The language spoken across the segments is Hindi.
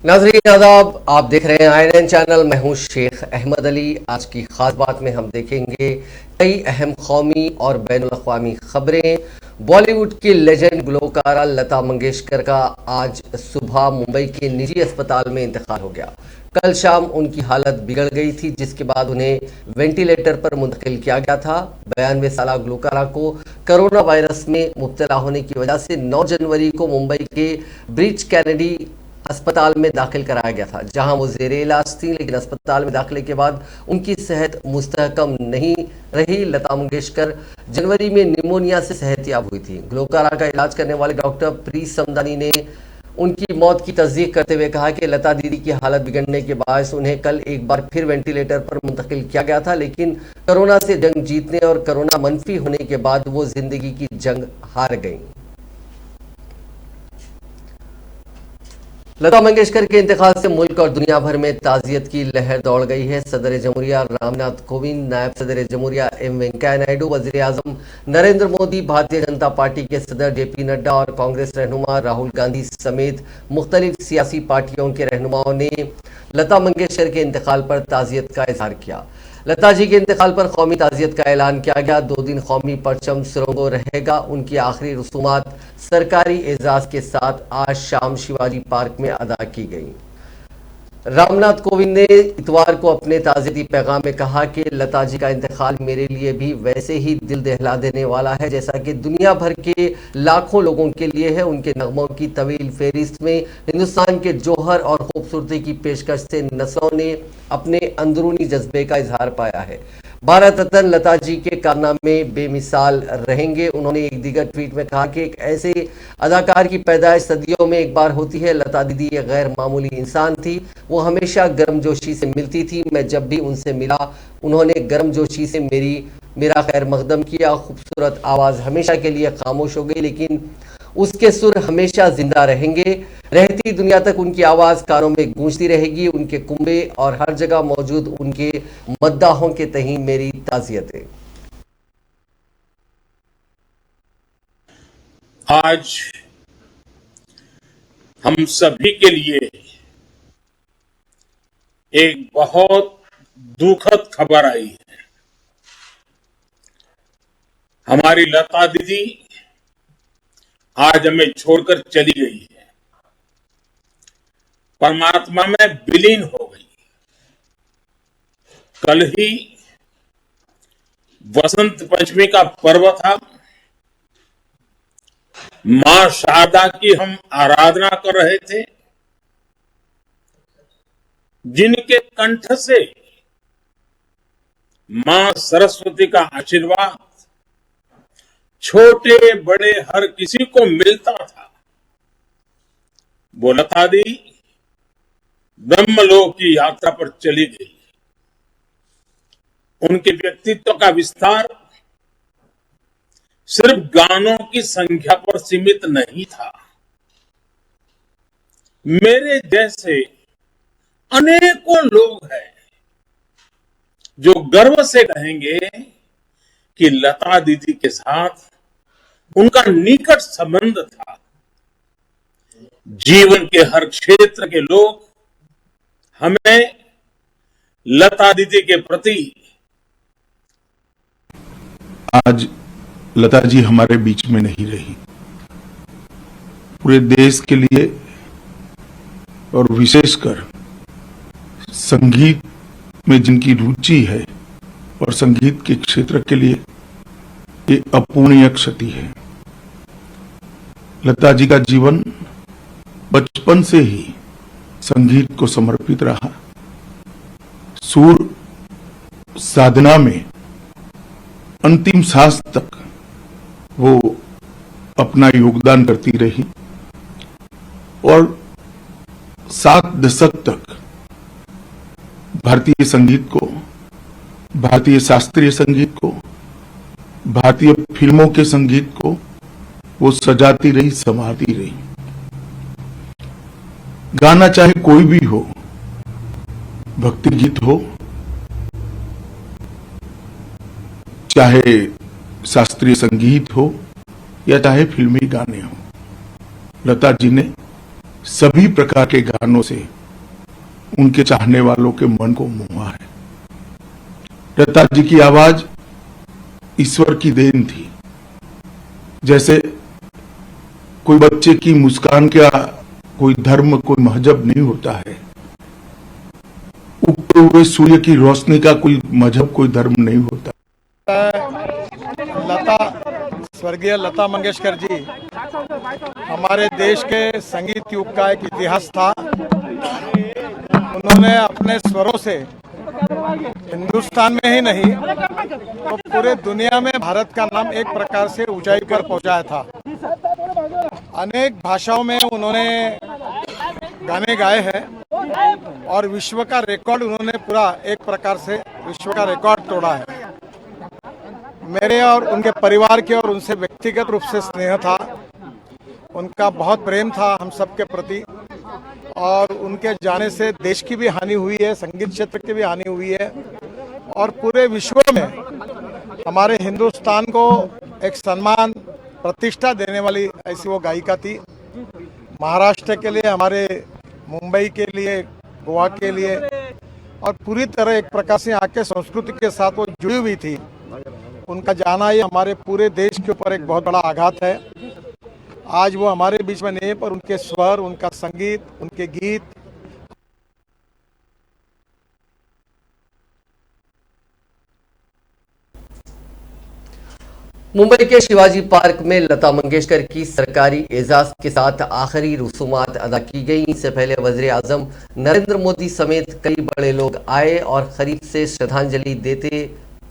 नाज़रीन आदाब, आप देख रहे हैं INN चैनल। मैं हूं शेख अहमद अली। आज की खास बात में हम देखेंगे कई अहम कौमी और बैनुल-अक़वामी खबरें। बॉलीवुड की लेजेंड गुलकारा लता मंगेशकर का आज सुबह मुंबई के निजी अस्पताल में इंतकाल हो गया। कल शाम उनकी हालत बिगड़ गई थी, जिसके बाद उन्हें वेंटिलेटर पर मुंतकिल किया गया था। 92 साल गुलकारा को कोरोना वायरस में मुब्तला होने की वजह से 9 जनवरी को मुंबई के ब्रीच कैनेडी अस्पताल में दाखिल कराया गया था, जहां वो जेर इलाज थी। लेकिन अस्पताल में दाखिले के बाद उनकी सेहत मुस्तहकम नहीं रही। लता मंगेशकर जनवरी में निमोनिया से सेहतयाब हुई थी। गुलकारा का इलाज करने वाले डॉक्टर प्रीत समदानी ने उनकी मौत की तस्दीक करते हुए कहा कि लता दीदी की हालत बिगड़ने के बायस उन्हें कल एक बार फिर वेंटिलेटर पर मुंतकिल किया गया था, लेकिन कोरोना से जंग जीतने और कोरोना मनफी होने के बाद वो जिंदगी की जंग हार गई। लता मंगेशकर के इंतकाल से मुल्क और दुनिया भर में ताजियत की लहर दौड़ गई है। सदर जमहूरिया रामनाथ कोविंद, नायब सदर जमहूरिया वेंकैया नायडू, वजीर आजम नरेंद्र मोदी, भारतीय जनता पार्टी के सदर JP नड्डा और कांग्रेस रहनुमा राहुल गांधी समेत मुख्तलिफ सियासी पार्टियों के रहनुमाओं ने लता मंगेशकर के इंतकाल पर ताजियत का इजहार किया। लता जी के इंतकाल पर कौमी ताजियत का ऐलान किया गया। 2 दिन कौमी परचम सुरंगो रहेगा। उनकी आखिरी रसूमात सरकारी एजाज के साथ आज शाम शिवाजी पार्क में अदा की गई। रामनाथ कोविंद ने इतवार को अपने ताज़ियती पैगाम में कहा कि लता जी का इंतकाल मेरे लिए भी वैसे ही दिल दहला देने वाला है जैसा कि दुनिया भर के लाखों लोगों के लिए है। उनके नगमों की तवील फेरिस्त में हिंदुस्तान के जौहर और खूबसूरती की पेशकश से नस्लों ने अपने अंदरूनी जज्बे का इजहार पाया है। भारत रत्न लता जी के कारनामे बेमिसाल रहेंगे। उन्होंने एक दीगर ट्वीट में कहा कि एक ऐसे अदाकार की पैदाइश सदियों में एक बार होती है। लता दीदी एक गैर मामूली इंसान थी। वो हमेशा गर्मजोशी से मिलती थी। मैं जब भी उनसे मिला उन्होंने गर्मजोशी से मेरा खैर मकदम किया। खूबसूरत आवाज़ हमेशा के लिए खामोश हो गई, लेकिन उसके सुर हमेशा जिंदा रहेंगे। रहती दुनिया तक उनकी आवाज़ कानों में गूंजती रहेगी। उनके कुंबे और हर जगह मौजूद उनके मद्दाहों के तहीं मेरी ताज़ियत है। आज हम सभी के लिए एक बहुत दुखद खबर आई है। हमारी लता दीदी आज हमें छोड़कर चली गई है, परमात्मा में विलीन हो गई। कल ही वसंत पंचमी का पर्व था। मां शारदा की हम आराधना कर रहे थे, जिनके कंठ से मां सरस्वती का आशीर्वाद छोटे बड़े हर किसी को मिलता था। वो लता दी ब्रह्मलोक की यात्रा पर चली गई। उनके व्यक्तित्व का विस्तार सिर्फ गानों की संख्या पर सीमित नहीं था। मेरे जैसे अनेकों लोग हैं जो गर्व से कहेंगे कि लता दीदी के साथ उनका निकट संबंध था। जीवन के हर क्षेत्र के लोग हमें लता दीदी के प्रति आज लता जी हमारे बीच में नहीं रही। पूरे देश के लिए और विशेषकर संगीत में जिनकी रुचि है और संगीत के क्षेत्र के लिए ये अपूर्णीय क्षति है। लता जी का जीवन बचपन से ही संगीत को समर्पित रहा। सुर साधना में अंतिम सांस तक वो अपना योगदान करती रही और 7 दशक तक भारतीय संगीत को, भारतीय शास्त्रीय संगीत को, भारतीय फिल्मों के संगीत को वो सजाती रही, संवारती रही। गाना चाहे कोई भी हो, भक्ति गीत हो, चाहे शास्त्रीय संगीत हो या चाहे फिल्मी गाने हो, लता जी ने सभी प्रकार के गानों से उनके चाहने वालों के मन को मोहा है। लता जी की आवाज ईश्वर की देन थी। जैसे कोई बच्चे की मुस्कान का कोई धर्म, कोई मजहब नहीं होता है, उगते हुए सूर्य की रोशनी का कोई मजहब, कोई धर्म नहीं होता। स्वर्गीय लता मंगेशकर जी हमारे देश के संगीत युग का एक इतिहास था। उन्होंने अपने स्वरों से हिंदुस्तान में ही नहीं तो पूरे दुनिया में भारत का नाम एक प्रकार से ऊंचाई पर पहुंचाया था। अनेक भाषाओं में उन्होंने गाने गाए हैं और विश्व का रिकॉर्ड उन्होंने पूरा एक प्रकार से विश्व का रिकॉर्ड तोड़ा है। मेरे और उनके परिवार के और उनसे व्यक्तिगत रूप से स्नेह था, उनका बहुत प्रेम था हम सबके प्रति, और उनके जाने से देश की भी हानि हुई है, संगीत क्षेत्र की भी हानि हुई है, और पूरे विश्व में हमारे हिंदुस्तान को एक सम्मान प्रतिष्ठा देने वाली ऐसी वो गायिका थी। महाराष्ट्र के लिए, हमारे मुंबई के लिए, गोवा के लिए, और पूरी तरह एक प्रकार से यहाँ के संस्कृति के साथ वो जुड़ी हुई थी। उनका जाना ये हमारे पूरे देश के ऊपर एक बहुत बड़ा आघात है। आज वो हमारे बीच में नहीं, पर उनके स्वर, उनका संगीत, उनके गीत मुंबई के शिवाजी पार्क में लता मंगेशकर की सरकारी एजाज के साथ आखिरी रसूमात अदा की गई। इससे पहले वजीर आजम नरेंद्र मोदी समेत कई बड़े लोग आए और करीब से श्रद्धांजलि देते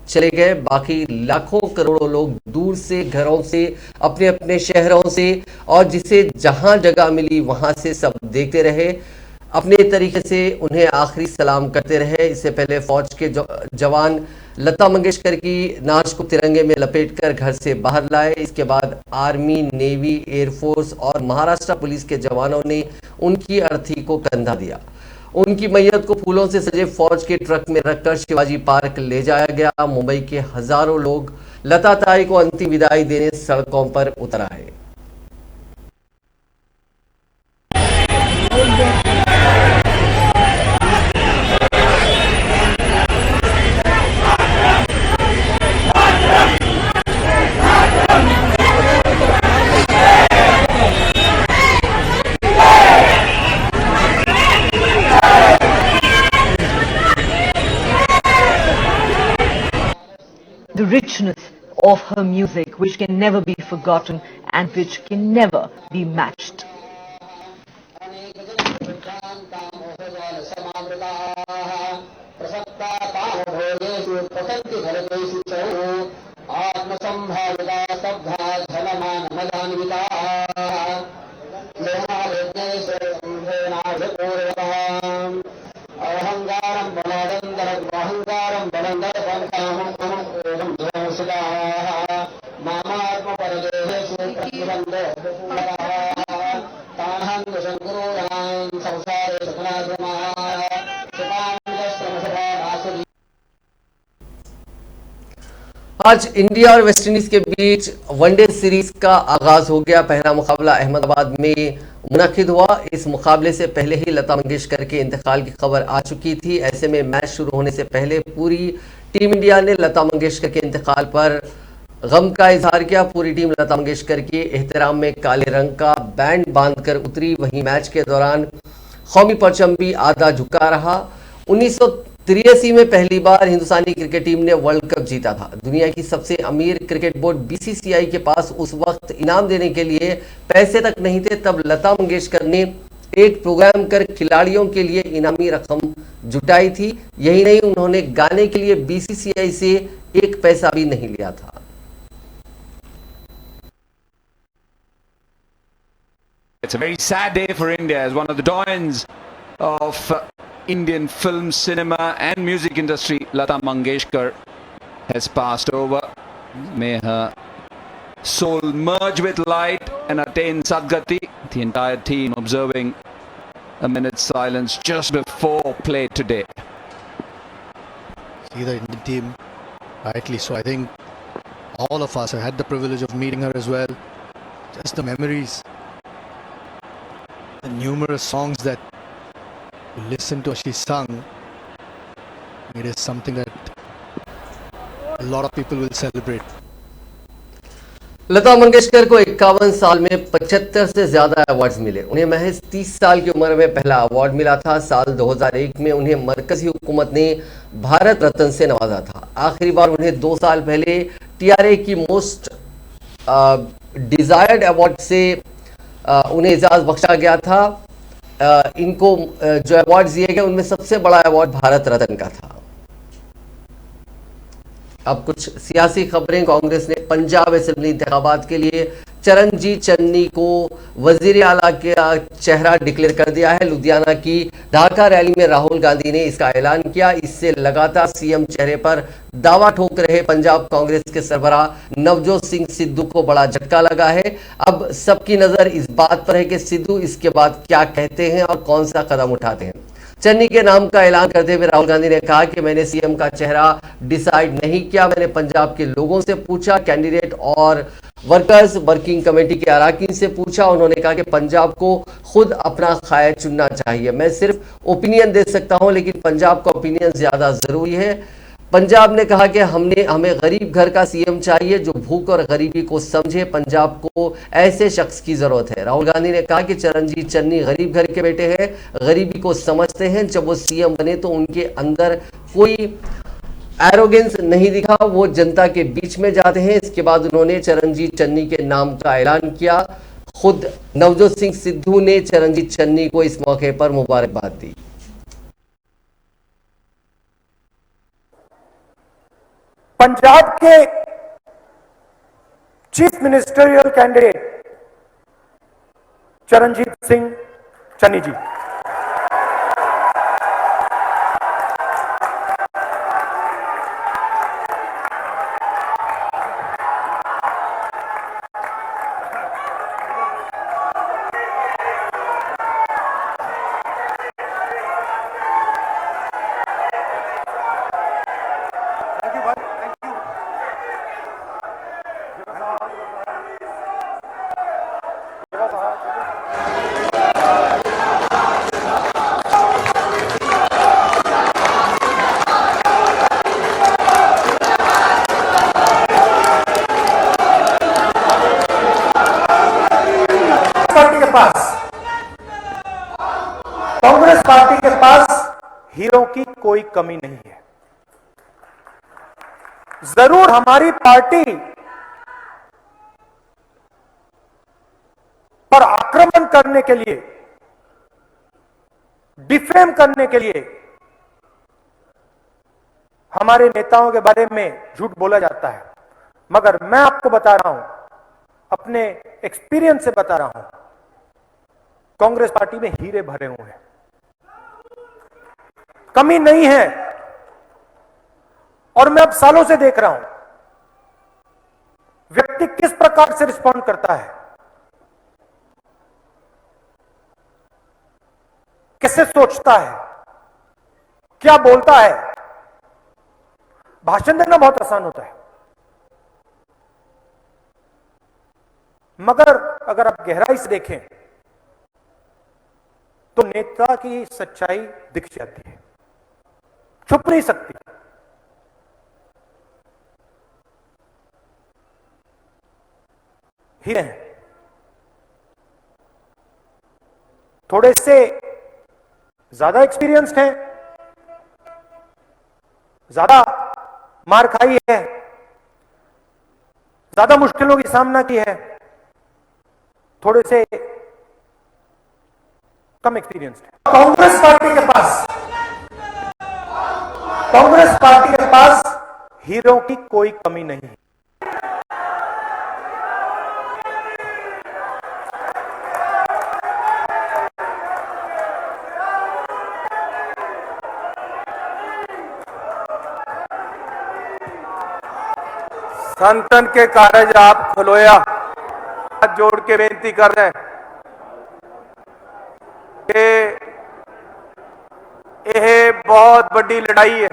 चले गए। बाकी लाखों करोड़ों लोग दूर से, घरों से, अपने अपने शहरों से और जिसे जहां जगह मिली वहां से सब देखते रहे, अपने तरीके से उन्हें आखिरी सलाम करते रहे। इससे पहले फौज के जवान लता मंगेशकर की नाच को तिरंगे में लपेटकर घर से बाहर लाए। इसके बाद आर्मी, नेवी, एयरफोर्स और महाराष्ट्र पुलिस के जवानों ने उनकी अर्थी को कंधा दिया। उनकी मैयत को फूलों से सजे फौज के ट्रक में रखकर शिवाजी पार्क ले जाया गया। मुंबई के हजारों लोग लता ताई को अंतिम विदाई देने सड़कों पर उतर आए। The richness of her music, which can never be forgotten and which can never be matched. आज इंडिया और वेस्टइंडीज के बीच वनडे सीरीज का आगाज हो गया। पहला मुकाबला अहमदाबाद में मुनक्किद हुआ। इस मुकाबले से पहले ही लता मंगेशकर के इंतकाल की खबर आ चुकी थी। ऐसे में मैच शुरू होने से पहले पूरी टीम इंडिया ने लता मंगेशकर के इंतकाल पर गम का इजहार किया। पूरी टीम लता मंगेशकर के एहतराम में काले रंग का बैंड बांधकर उतरी। वहीं मैच के दौरान कौमी परचम भी आधा झुका रहा। 1983 में पहली बार हिंदुस्तानी क्रिकेट टीम ने वर्ल्ड कप जीता था। दुनिया की सबसे अमीर क्रिकेट बोर्ड बीसीसीआई के पास उस वक्त इनाम देने के लिए पैसे तक नहीं थे। तब लता मंगेशकर ने एक प्रोग्राम कर खिलाड़ियों के लिए इनामी रकम जुटाई थी। यही नहीं, उन्होंने गाने के लिए बीसीसीआई से एक पैसा भी नहीं लिया था। It's a very sad day for India as one of the doyens of Indian film, cinema and music industry, Lata Mangeshkar, has passed over. May her soul merge with light and attain Sadgati. The entire team observing a minute's silence just before play today. See the Indian team, rightly so. I think all of us have had the privilege of meeting her as well. Just the memories. the numerous songs that you listen to she sung, it is something that a lot of people will celebrate. Lata Mangeshkar को 51 साल में 75 से ज्यादा अवार्ड्स मिले। उन्हें महज 30 साल की उम्र में पहला अवार्ड मिला था। साल 2001 में उन्हें मरकजी हुकूमत ने भारत रत्न से नवाजा था। आखिरी बार उन्हें 2 साल पहले टीआरए की मोस्ट डिजायर्ड अवार्ड से उन्हें इजाज़त बख्शा गया था। इनको जो अवार्ड दिए गए उनमें सबसे बड़ा अवार्ड भारत रत्न का था। अब कुछ सियासी खबरें। कांग्रेस ने पंजाब असेंबली इंतखाबात के लिए चरणजीत चन्नी को वजीर आला का चेहरा डिक्लेयर कर दिया है। लुधियाना की ढाका रैली में राहुल गांधी ने इसका ऐलान किया। इससे लगातार सीएम चेहरे पर दावा ठोक रहे पंजाब कांग्रेस के सरबराह नवजोत सिंह सिद्धू को बड़ा झटका लगा है। अब सबकी नजर इस बात पर है कि सिद्धू इसके बाद क्या कहते हैं और कौन सा कदम उठाते हैं। चन्नी के नाम का ऐलान करते हुए राहुल गांधी ने कहा कि मैंने सीएम का चेहरा डिसाइड नहीं किया, मैंने पंजाब के लोगों से पूछा, कैंडिडेट और वर्कर्स वर्किंग कमेटी के अरकान से पूछा। उन्होंने कहा कि पंजाब को खुद अपना कायद चुनना चाहिए। मैं सिर्फ ओपिनियन दे सकता हूं, लेकिन पंजाब का ओपिनियन ज्यादा जरूरी है। पंजाब ने कहा कि हमें गरीब घर का सीएम चाहिए जो भूख और गरीबी को समझे। पंजाब को ऐसे शख्स की जरूरत है। राहुल गांधी ने कहा कि चरणजीत चन्नी गरीब घर के बेटे हैं, गरीबी को समझते हैं। जब वो सीएम बने तो उनके अंदर कोई एरोगेंस नहीं दिखा, वो जनता के बीच में जाते हैं। इसके बाद उन्होंने चरणजीत चन्नी के नाम का ऐलान किया। खुद नवजोत सिंह सिद्धू ने चरणजीत चन्नी को इस मौके पर मुबारकबाद दी। पंजाब के chief ministerial candidate Charanjit Singh Channi ji, Congress party के पास हीरो की कोई कमी नहीं है। जरूर हमारी पार्टी पर आक्रमण करने के लिए, डिफेम करने के लिए हमारे नेताओं के बारे में झूठ बोला जाता है, मगर मैं आपको बता रहा हूं, अपने एक्सपीरियंस से बता रहा हूं, कांग्रेस पार्टी में हीरे भरे हुए हैं, कमी नहीं है। और मैं अब सालों से देख रहा हूं व्यक्ति किस प्रकार से रिस्पॉन्ड करता है, कैसे सोचता है, क्या बोलता है। भाषण देना बहुत आसान होता है, मगर अगर आप गहराई से देखें तो नेता की सच्चाई दिख जाती है, छुप नहीं सकती। हीरे हैं, थोड़े से ज्यादा एक्सपीरियंस्ड हैं, ज्यादा मार खाई है, ज्यादा मुश्किलों की सामना की है, थोड़े से कम एक्सपीरियंस्ड है। कांग्रेस पार्टी के पास हीरो की कोई कमी नहीं है। संतन के कारज आप खलोया, हाथ जोड़ के बेनती कर रहे हैं कि यह बहुत बड़ी लड़ाई है,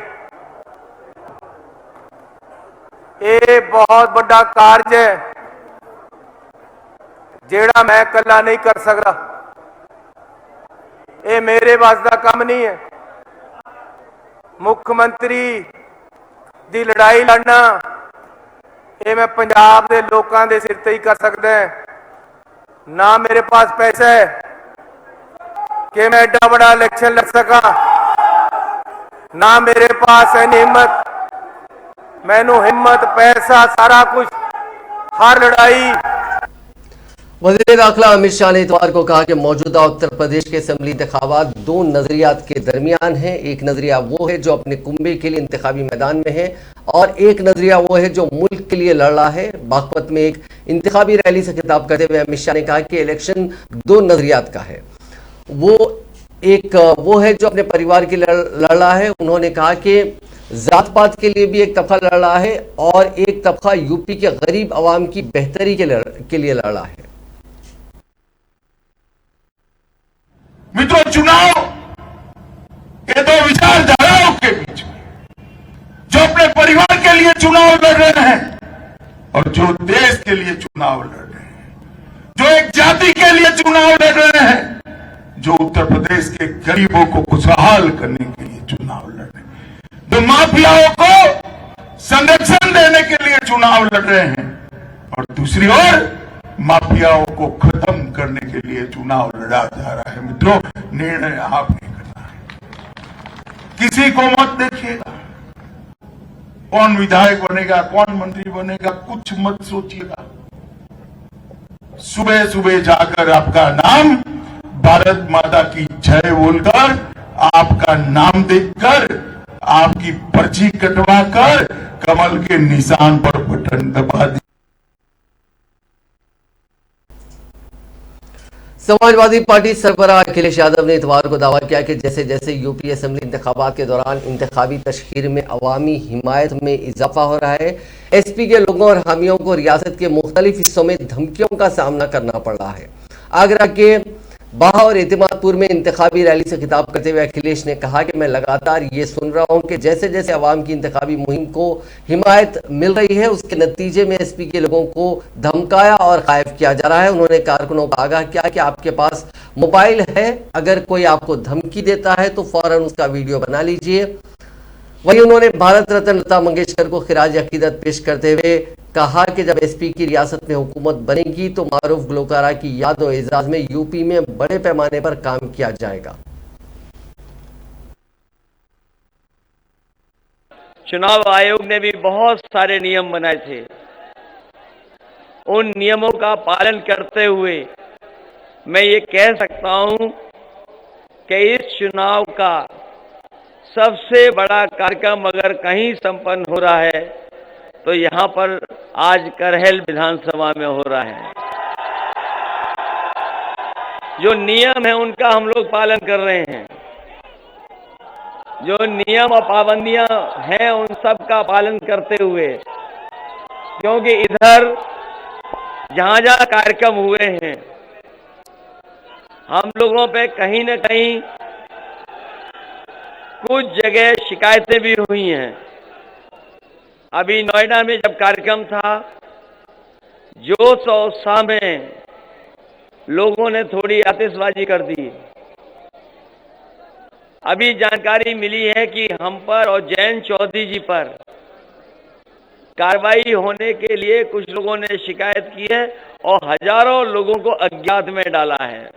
ये बहुत बड़ा कार्य है जेड़ा मैं कला नहीं कर सकता। ये मेरे बस का काम नहीं है। मुख्यमंत्री दी लड़ाई लड़ना ये मैं पंजाब के लोगों के सिर ते ही कर सकता है। ना मेरे पास पैसा है कि मैं एडा बड़ा इलेक्शन लड़ सका, ना मेरे पास है हिम्मत। मैनू हिम्मत, पैसा, सारा कुछ हर लड़ाई। वज़ीर दाखिला अमित शाह ने इतवार को कहा कि मौजूदा उत्तर प्रदेश के असेंबली इंतखाबात दो नजरियात के दरमियान है। एक नजरिया वो है जो अपने कुंबे के लिए इंतखाबी मैदान में है और एक नजरिया वो है जो मुल्क के लिए लड़ रहा है। बागपत में एक इंतखाबी रैली से खिताब करते हुए अमित शाह ने कहा कि इलेक्शन दो नजरियात का है। वो है जो अपने परिवार के लिए लड़ रहा है। उन्होंने कहा कि जात पात के लिए भी एक तबका लड़ रहा है और एक तबका यूपी के गरीब अवाम की बेहतरी के लिए लड़ रहा है। मित्रों, चुनाव ये दो विचारधाराओं के बीच में, जो अपने परिवार के लिए चुनाव लड़ रहे हैं और जो देश के लिए चुनाव लड़ रहे हैं, जो एक जाति के लिए चुनाव लड़ रहे हैं, जो उत्तर प्रदेश के गरीबों को खुशहाल करने के लिए चुनाव लड़ रहे हैं, जो माफियाओं को संरक्षण देने के लिए चुनाव लड़ रहे हैं और दूसरी ओर माफियाओं को खत्म करने के लिए चुनाव लड़ा जा रहा है। मित्रों, निर्णय आपने करना है। किसी को मत देखिएगा कौन विधायक बनेगा, कौन मंत्री बनेगा, कुछ मत सोचिएगा। सुबह सुबह जाकर आपका नाम भारत माता की जय बोलकर, आपका नाम देखकर, आपकी पर्ची कटवाकर कमल के निशान पर बटन दबा दी। समाजवादी पार्टी सरबराह अखिलेश यादव ने इतवार को दावा किया कि जैसे जैसे यूपी असेंबली इंतखाबात के दौरान इंतखाबी तशहीर में अवामी हिमायत में इजाफा हो रहा है, एसपी के लोगों और हामियों को रियासत के मुख्तलिफ हिस्सों में धमकियों का सामना करना पड़ रहा है। आगरा के बाह और एतमादपुर में इंतखाबी रैली से खिताब करते हुए अखिलेश ने कहा कि मैं लगातार ये सुन रहा हूं कि जैसे जैसे अवाम की इंतखाबी मुहिम को हिमायत मिल रही है, उसके नतीजे में एसपी के लोगों को धमकाया और गायब किया जा रहा है। उन्होंने कारकुनों को आगाह किया कि आपके पास मोबाइल है, अगर कोई आपको धमकी देता है तो फौरन उसका वीडियो बना लीजिए। वहीं उन्होंने भारत रत्न लता मंगेशकर को खिराज अकीदत पेश करते हुए कहा कि जब एसपी की रियासत में हुकूमत बनेगी तो मारूफ गुलकारा की याद और एजाज में यूपी में बड़े पैमाने पर काम किया जाएगा। चुनाव आयोग ने भी बहुत सारे नियम बनाए थे। उन नियमों का पालन करते हुए मैं ये कह सकता हूं कि इस चुनाव का सबसे बड़ा कार्यक्रम अगर कहीं संपन्न हो रहा है तो यहां पर आज करहल विधानसभा में हो रहा है। जो नियम है उनका हम लोग पालन कर रहे हैं, जो नियम और पाबंदियां हैं उन सब का पालन करते हुए, क्योंकि इधर जहां जहां कार्यक्रम हुए हैं हम लोगों पे कहीं न कहीं कुछ जगह शिकायतें भी हुई हैं। अभी नोएडा में जब कार्यक्रम था, जोश और उत्साह में लोगों ने थोड़ी आतिशबाजी कर दी। अभी जानकारी मिली है कि हम पर और जयंत चौधरी जी पर कार्रवाई होने के लिए कुछ लोगों ने शिकायत की है और हजारों लोगों को अज्ञात में डाला है।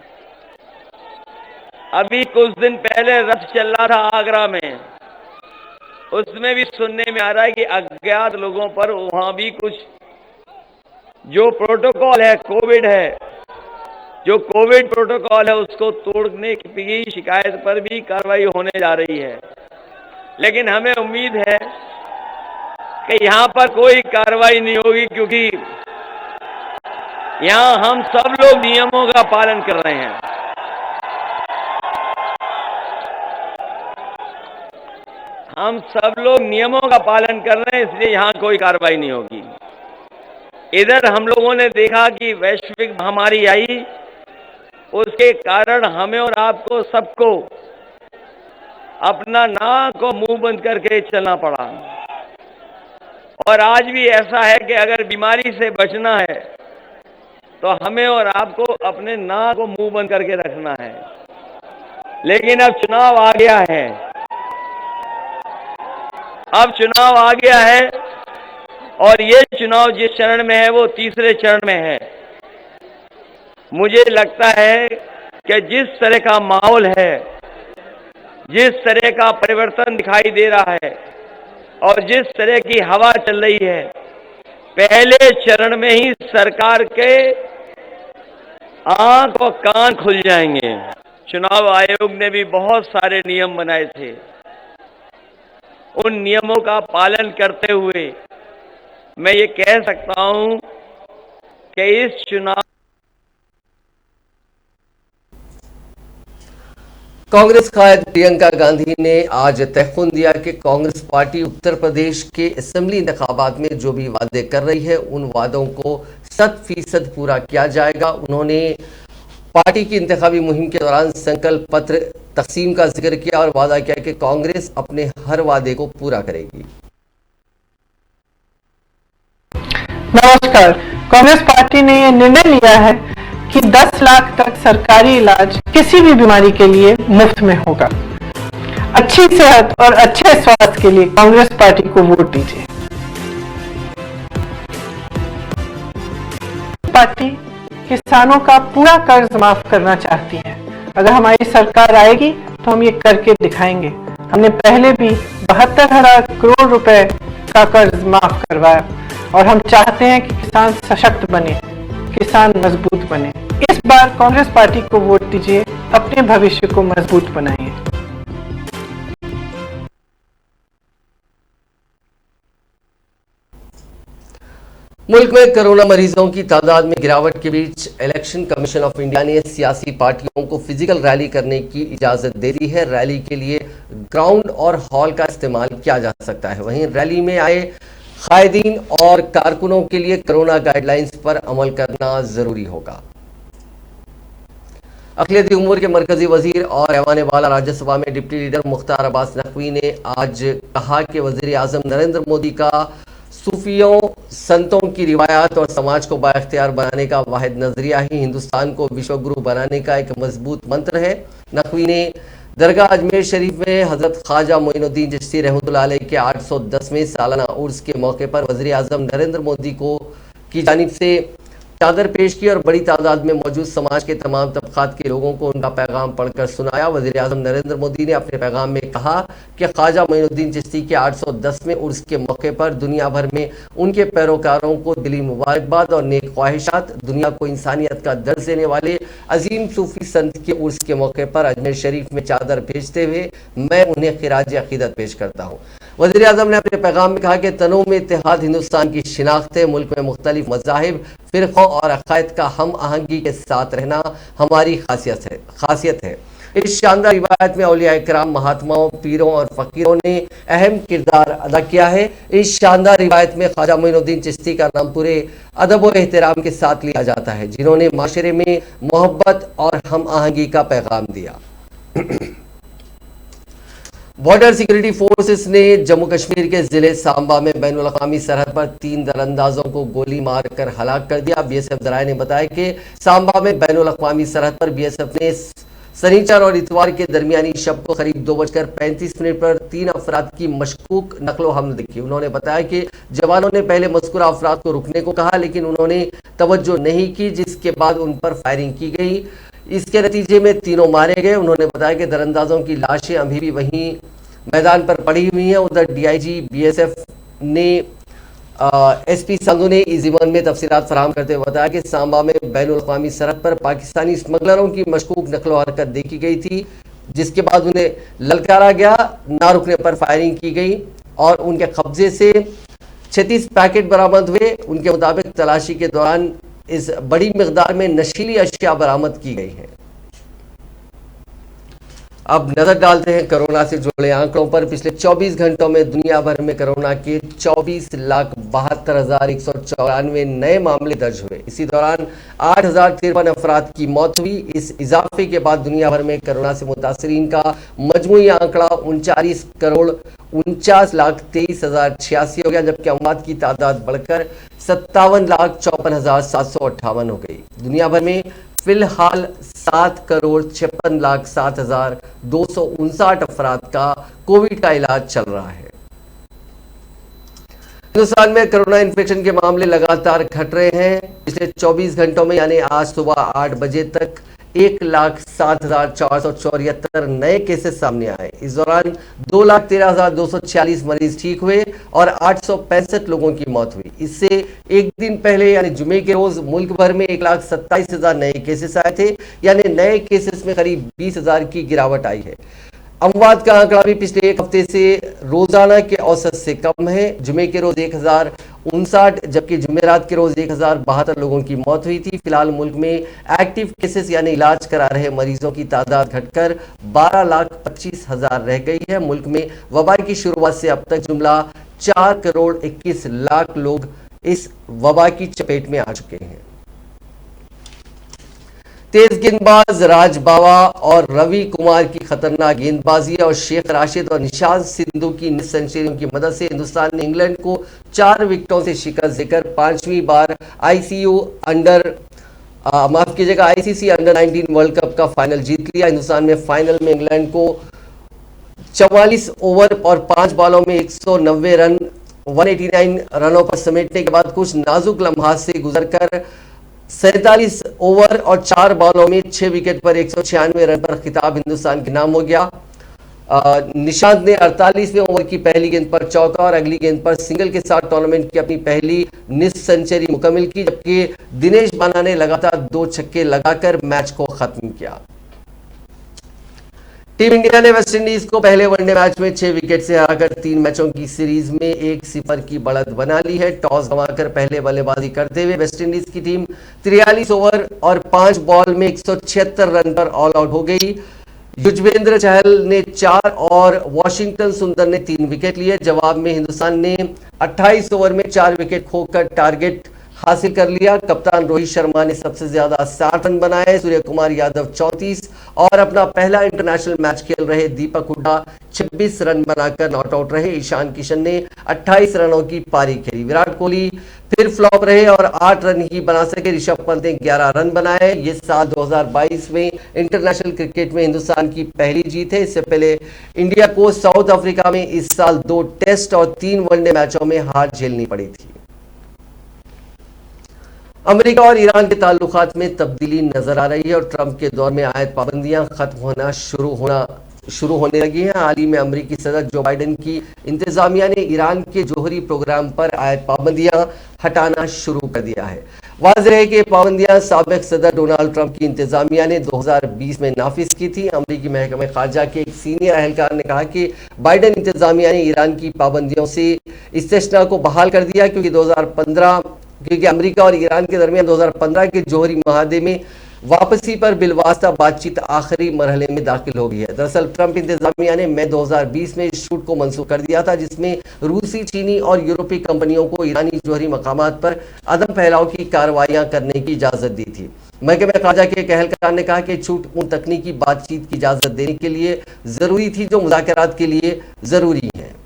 अभी कुछ दिन पहले रथ चल रहा था आगरा में, उसमें भी सुनने में आ रहा है कि अज्ञात लोगों पर वहां भी कुछ जो प्रोटोकॉल है, कोविड है, जो कोविड प्रोटोकॉल है उसको तोड़ने की शिकायत पर भी कार्रवाई होने जा रही है। लेकिन हमें उम्मीद है कि यहां पर कोई कार्रवाई नहीं होगी, क्योंकि यहां हम सब लोग नियमों का पालन कर रहे हैं। हम सब लोग नियमों का पालन कर रहे हैं, इसलिए यहां कोई कार्रवाई नहीं होगी। इधर हम लोगों ने देखा कि वैश्विक महामारी आई, उसके कारण हमें और आपको सबको अपना नाक और मुंह बंद करके चलना पड़ा। और आज भी ऐसा है कि अगर बीमारी से बचना है तो हमें और आपको अपने नाक और मुंह बंद करके रखना है। लेकिन अब चुनाव आ गया है, अब चुनाव आ गया है और ये चुनाव जिस चरण में है वो तीसरे चरण में है। मुझे लगता है कि जिस तरह का माहौल है, जिस तरह का परिवर्तन दिखाई दे रहा है और जिस तरह की हवा चल रही है, पहले चरण में ही सरकार के आंख और कान खुल जाएंगे। चुनाव आयोग ने भी बहुत सारे नियम बनाए थे। उन नियमों का पालन करते हुए मैं ये कह सकता हूं कि इस चुनाव कांग्रेस कायद प्रियंका गांधी ने आज तयख्खुन दिया कि कांग्रेस पार्टी उत्तर प्रदेश के असेंबली इंतखाबात में जो भी वादे कर रही है उन वादों को 100% पूरा किया जाएगा। उन्होंने पार्टी की इंतखाबी मुहिम के दौरान संकल्प पत्र तकसीम का जिक्र किया और वादा किया कि कांग्रेस अपने हर वादे को पूरा करेगी। नमस्कार। कांग्रेस पार्टी ने यह निर्णय लिया है कि 10 लाख तक सरकारी इलाज किसी भी बीमारी के लिए मुफ्त में होगा। अच्छी सेहत और अच्छे स्वास्थ्य के लिए कांग्रेस पार्टी को वोट दीजिए। पार्टी किसानों का पूरा कर्ज माफ करना चाहती है। अगर हमारी सरकार आएगी तो हम ये करके दिखाएंगे। हमने पहले भी 72,000 करोड़ रुपए का कर्ज माफ करवाया और हम चाहते हैं कि किसान सशक्त बने, किसान मजबूत बने। इस बार कांग्रेस पार्टी को वोट दीजिए, अपने भविष्य को मजबूत बनाइए। मुल्क में कोरोना मरीजों की तादाद में गिरावट के बीच इलेक्शन कमीशन ऑफ इंडिया ने सियासी पार्टियों को फिजिकल रैली करने की इजाजत दे दी है। रैली के लिए ग्राउंड और हॉल का इस्तेमाल किया जा सकता है। वहीं रैली में आए कायदीन और कारकुनों के लिए कोरोना गाइडलाइंस पर अमल करना जरूरी होगा। अक़लियती उमूर के मरकजी वजीर और ऐवान बाला राज्यसभा में डिप्टी लीडर मुख्तार अब्बास नकवी ने आज कहा कि वजीर आजम नरेंद्र मोदी का सूफियों संतों की रिवायात और समाज को बाइख्तियार बनाने का वाहिद नजरिया ही हिंदुस्तान को विश्वगुरु बनाने का एक मजबूत मंत्र है। नकवी ने दरगाह अजमेर शरीफ में हजरत ख्वाजा मोइनुद्दीन चिश्ती रहमतुल्लाह अलैह के 810वें सालाना उर्स के मौके पर वज़ीर आज़म नरेंद्र मोदी की जानिब से चादर पेश की और बड़ी तादाद में मौजूद समाज के तमाम तबकात के लोगों को उनका पैगाम पढ़कर सुनाया। वज़ीर आज़म नरेंद्र मोदी ने अपने पैगाम में कहा कि ख्वाजा मोइनुद्दीन चिश्ती के 810वें उर्स के मौके पर दुनिया भर में उनके पैरोकारों को दिली मुबारकबाद और नेक ख्वाहिशात। दुनिया को इंसानियत का दर्ज देने वाले अजीम सूफी संत के उर्स के मौके पर अजमेर शरीफ में चादर भेजते हुए मैं उन्हें खिराज अकीदत पेश करता हूँ। वज़ीर आज़म ने अपने पैगाम में कहा कि तनों में इत्तेहाद हिंदुस्तान की शिनाख्त है। मुल्क में मुख्तलिफ मज़ाहिब, फ़िरक़ों और अक़ायद का हम आहंगी के साथ रहना हमारी खासियत है। इस शानदार रिवायत में औलिया इकराम, महात्माओं, पीरों और फ़कीरों ने अहम किरदार अदा किया है। इस शानदार रिवायत में ख्वाजा मोइनुद्दीन चिश्ती का नाम पूरे अदब व एहतराम के साथ लिया जाता है, जिन्होंने माशरे में मोहब्बत और हम आहंगी का पैगाम दिया। बॉर्डर सिक्योरिटी फोर्सेस ने जम्मू कश्मीर के जिले सांबा में बैनुल अक़वामी सरहद पर 3 दरअंदाजों को गोली मारकर हलाक कर दिया। बीएसएफ ज़राए ने बताया कि सांबा में बैनुल अक़वामी सरहद पर बीएसएफ ने शनिचर और इतवार के दरमियानी शब को करीब 2:35 पर 3 अफराद की मशकूक नकलो हमल देखी। उन्होंने बताया कि जवानों ने पहले मज़कूरा अफराद को रुकने को कहा, लेकिन उन्होंने तवज्जो नहीं की, जिसके बाद उन पर फायरिंग की गई। इसके नतीजे में तीनों मारे गए। उन्होंने बताया कि दरअंदाजों की लाशें अभी भी वहीं मैदान पर पड़ी हुई हैं। उधर डीआईजी बीएसएफ ने एसपी संधू ने इस ज़िमन में तफसीलात फराहम करते हुए बताया कि सांबा में बैनुल अक़वामी सरहद पर पाकिस्तानी स्मगलरों की मशकूक नकलो हरकत देखी गई थी, जिसके बाद उन्हें ललकारा गया, ना रुकने पर फायरिंग की गई और उनके कब्जे से 36 पैकेट बरामद हुए। उनके मुताबिक तलाशी के दौरान इस बड़ी मिकदार में नशीली अशिया बरामद की गई है। अब नजर डालते हैं कोरोना से जुड़े आंकड़ों पर। पिछले 24 घंटों में दुनिया भर में कोरोना के 24,72,194 नए मामले दर्ज हुए। इसी दौरान 8,053 अफराद की मौत हुई। इस इजाफे के बाद दुनिया भर में कोरोना से मुतासरीन का मजमूई आंकड़ा 39,49,23,086 हो गया, जबकि अमवात की तादाद बढ़कर 57,54,758 हो गई। दुनिया भर में फिलहाल 7,56,07,259 अफराद का कोविड का इलाज चल रहा है। हिंदुस्तान में कोरोना इन्फेक्शन के मामले लगातार घट रहे हैं। पिछले 24 घंटों में यानी आज सुबह 8 बजे तक 1,07,474 नए केसेस सामने आए। इस दौरान 2,13,246 मरीज ठीक हुए और 865 लोगों की मौत हुई। इससे एक दिन पहले यानी जुमे के रोज मुल्क भर में 1,27,000 नए केसेस आए थे, यानी नए केसेस में करीब 20,000 की गिरावट आई है। अमवात का आंकड़ा भी पिछले एक हफ्ते से रोजाना के औसत से कम है। जुमे के रोज 1,059 जबकि जुमेरात के रोज 1,072 लोगों की मौत हुई थी। फिलहाल मुल्क में एक्टिव केसेस यानी इलाज करा रहे मरीजों की तादाद घटकर 12,25,000 रह गई है। मुल्क में वबा की शुरुआत से अब तक जुमला 4,21,00,000 लोग इस वबा की चपेट में आ चुके हैं। तेज गेंदबाज राज बावा और रवि कुमार की खतरनाक गेंदबाजी और शेख राशिद और निशांत सिंधु की सेंचुरियों की मदद से हिंदुस्तान ने इंग्लैंड को 4 विकेटों से शिकस्त देकर 5वीं बार आईसीसी अंडर 19 वर्ल्ड कप का फाइनल जीत लिया। हिंदुस्तान में फाइनल में इंग्लैंड को 44 ओवर और 5 बॉलों में 190 रन 189 रनों पर समेटने के बाद कुछ नाजुक लम्हात से गुजरकर 47 ओवर और 4 बॉलों में 6 विकेट पर 196 रन पर खिताब हिंदुस्तान के नाम हो गया। निशांत ने 48वें ओवर की पहली गेंद पर चौका और अगली गेंद पर सिंगल के साथ टूर्नामेंट की अपनी पहली निस्फ सेंचुरी मुकम्मल की, जबकि दिनेश बाना ने लगातार 2 छक्के लगाकर मैच को खत्म किया। टीम इंडिया ने वेस्टइंडीज को पहले वनडे मैच में 6 विकेट से हराकर 3 मैचों की सीरीज में 1-0 की बढ़त बना ली है। टॉस गंवाकर पहले बल्लेबाजी करते हुए वेस्टइंडीज की टीम 43 ओवर और 5 बॉल में 176 रन पर ऑल आउट हो गई। युजवेंद्र चहल ने 4 और वॉशिंगटन सुंदर ने 3 विकेट लिए। जवाब में हिंदुस्तान ने 28 ओवर में 4 विकेट खोकर टारगेट हासिल कर लिया। कप्तान रोहित शर्मा ने सबसे ज्यादा 60 रन बनाए। सूर्य कुमार यादव 34 और अपना पहला इंटरनेशनल मैच खेल रहे दीपक हुड्डा 26 रन बनाकर नॉट आउट रहे। ईशान किशन ने 28 रनों की पारी खेली। विराट कोहली फिर फ्लॉप रहे और 8 रन ही बना सके। ऋषभ पंत ने 11 रन बनाए। ये साल 2022 में इंटरनेशनल क्रिकेट में हिंदुस्तान की पहली जीत है। इससे पहले इंडिया को साउथ अफ्रीका में इस साल 2 टेस्ट और 3 वनडे मैचों में हार झेलनी पड़ी थी। अमेरिका और ईरान के ताल्लुकात में तब्दीली नजर आ रही है और ट्रंप के दौर में आयत पाबंदियां खत्म होना शुरू होने लगी हैं। हाल ही में अमेरिकी सदर जो बाइडेन की इंतजामिया ने ईरान के जौहरी प्रोग्राम पर आयत पाबंदियां हटाना शुरू कर दिया है। वाज़ेह है कि पाबंदियां साबिक सदर डोनाल्ड ट्रंप की इंतजामिया ने 2020 में नाफिज की थी। अमेरिकी महकमे खारजा के एक सीनियर एहलकार ने कहा कि बाइडेन इंतजामिया ने ईरान की पाबंदियों से इस्तिस्ना को बहाल कर दिया क्योंकि अमेरिका और ईरान के दरमियान 2015 के जौहरी मुआहदे में वापसी पर बिलवास्ता बातचीत आखिरी मरहले में दाखिल हो गई है। दरअसल ट्रंप इंतजामिया ने मई 2020 में इस छूट को मंसूख कर दिया था, जिसमें रूसी, चीनी और यूरोपीय कंपनियों को ईरानी जौहरी मकामात पर अदम फैलाव की कार्रवाइयां करने की इजाजत दी थी। महकमे खारजा के एक एहलकार ने कहा कि छूट उन तकनीकी बातचीत की इजाजत देने के लिए जरूरी थी जो मुज़ाकरात के लिए जरूरी है।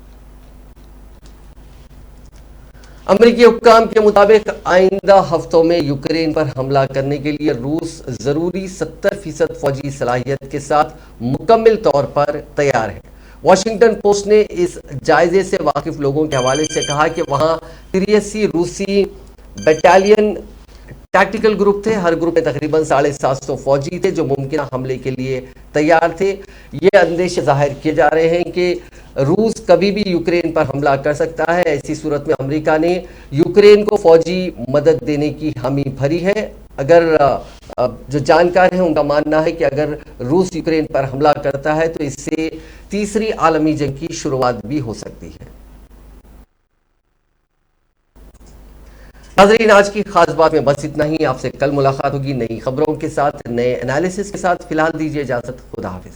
अमेरिकी हुक्काम के मुताबिक आइंदा हफ्तों में यूक्रेन पर हमला करने के लिए रूस जरूरी 70% फौजी सलाहियत के साथ मुकम्मल तौर पर तैयार है। वॉशिंगटन पोस्ट ने इस जायजे से वाकिफ लोगों के हवाले से कहा कि वहां 83 रूसी बटालियन टैक्टिकल ग्रुप थे। हर ग्रुप में तकरीबन 750 फौजी थे जो मुमकिन हमले के लिए तैयार थे। ये अंदेशे जाहिर किए जा रहे हैं कि रूस कभी भी यूक्रेन पर हमला कर सकता है। ऐसी सूरत में अमेरिका ने यूक्रेन को फौजी मदद देने की हामी भरी है। अगर जो जानकार हैं उनका मानना है कि अगर रूस यूक्रेन पर हमला करता है तो इससे तीसरी आलमी जंग की शुरुआत भी हो सकती है। नाज़रीन, आज की खास बात में बस इतना ही। आपसे कल मुलाकात होगी नई खबरों के साथ, नए एनालिसिस के साथ। फिलहाल दीजिए इजाजत। खुदा हाफिज।